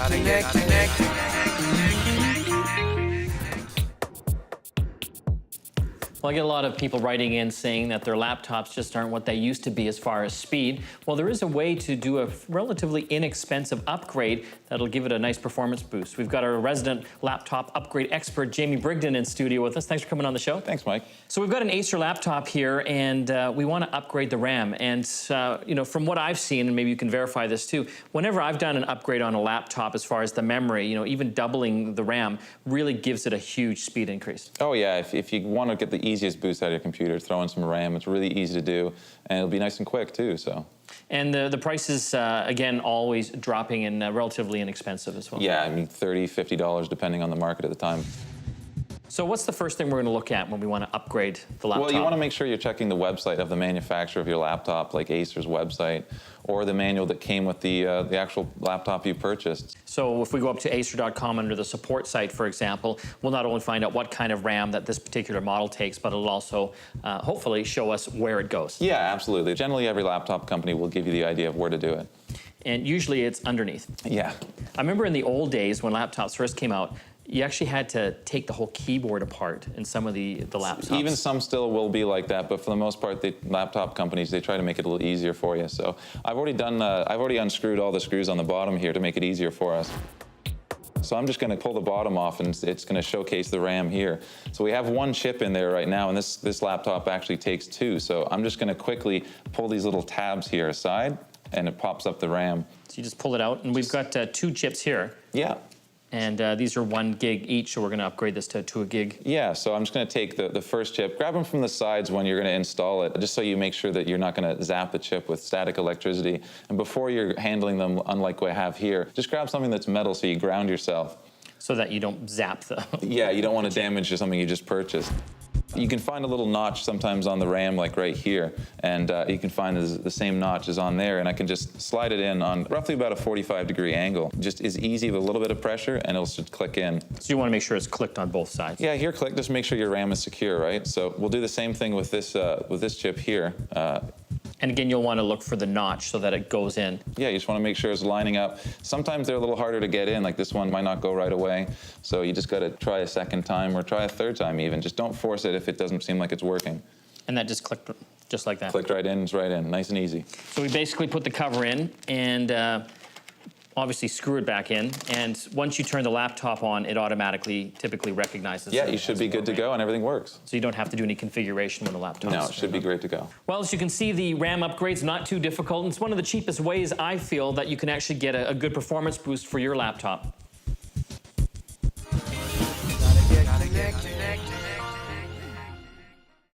Well, I get a lot of people writing in saying that their laptops just aren't what they used to be as far as speed. Well, there is a way to do a relatively inexpensive upgrade that'll give it a nice performance boost. We've got our resident laptop upgrade expert, Jamie Brigden, in studio with us. Thanks for coming on the show. Thanks, Mike. So we've got an Acer laptop here, and we want to upgrade the RAM. And you know, from what I've seen, and maybe you can verify this too, whenever I've done an upgrade on a laptop as far as the memory, you know, even doubling the RAM really gives it a huge speed increase. Oh yeah, if you want to get the easiest boost out of your computer, throw in some RAM. It's really easy to do, and it'll be nice and quick too. So. And the price is, again, always dropping and relatively inexpensive as well. Yeah, I mean, $30, $50 depending on the market at the time. So what's the first thing we're going to look at when we want to upgrade the laptop? Well, you want to make sure you're checking the website of the manufacturer of your laptop, like Acer's website, or the manual that came with the actual laptop you purchased. So if we go up to acer.com under the support site, for example, we'll not only find out what kind of RAM that this particular model takes, but it'll also hopefully show us where it goes. Yeah, absolutely. Generally, every laptop company will give you the idea of where to do it. And usually it's underneath. Yeah. I remember in the old days when laptops first came out, you actually had to take the whole keyboard apart in some of the laptops. Even some still will be like that, but for the most part, the laptop companies, they try to make it a little easier for you. So I've already unscrewed all the screws on the bottom here to make it easier for us. So I'm just going to pull the bottom off, and it's going to showcase the RAM here. So we have one chip in there right now, and this laptop actually takes two. So I'm just going to quickly pull these little tabs here aside, and it pops up the RAM. So you just pull it out, and we've got two chips here. Yeah. And these are 1 gig each, so we're going to upgrade this to a gig. Yeah, so I'm just going to take the first chip, grab them from the sides when you're going to install it, just so you make sure that you're not going to zap the chip with static electricity. And before you're handling them, unlike what I have here, just grab something that's metal so you ground yourself. So that you don't zap the... Yeah, you don't want to damage something you just purchased. You can find a little notch sometimes on the RAM, like right here, and you can find the same notch is on there, and I can just slide it in on roughly about a 45-degree angle. Just is easy with a little bit of pressure, and it'll just click in. So you want to make sure it's clicked on both sides? Yeah, here click, just make sure your RAM is secure, right? So we'll do the same thing with this chip here. And again, you'll want to look for the notch so that it goes in. Yeah, you just want to make sure it's lining up. Sometimes they're a little harder to get in, like this one might not go right away. So you just got to try a second time or try a third time even. Just don't force it if it doesn't seem like it's working. And that just clicked just like that? Clicked right in, it's right in, nice and easy. So we basically put the cover in and obviously screw it back in. And once you turn the laptop on, it automatically typically recognizes it. Yeah, you should be good to go and everything works. So you don't have to do any configuration when the laptop No, it should be great to go. Well, as you can see, the RAM upgrade's not too difficult. And it's one of the cheapest ways, I feel, that you can actually get a good performance boost for your laptop.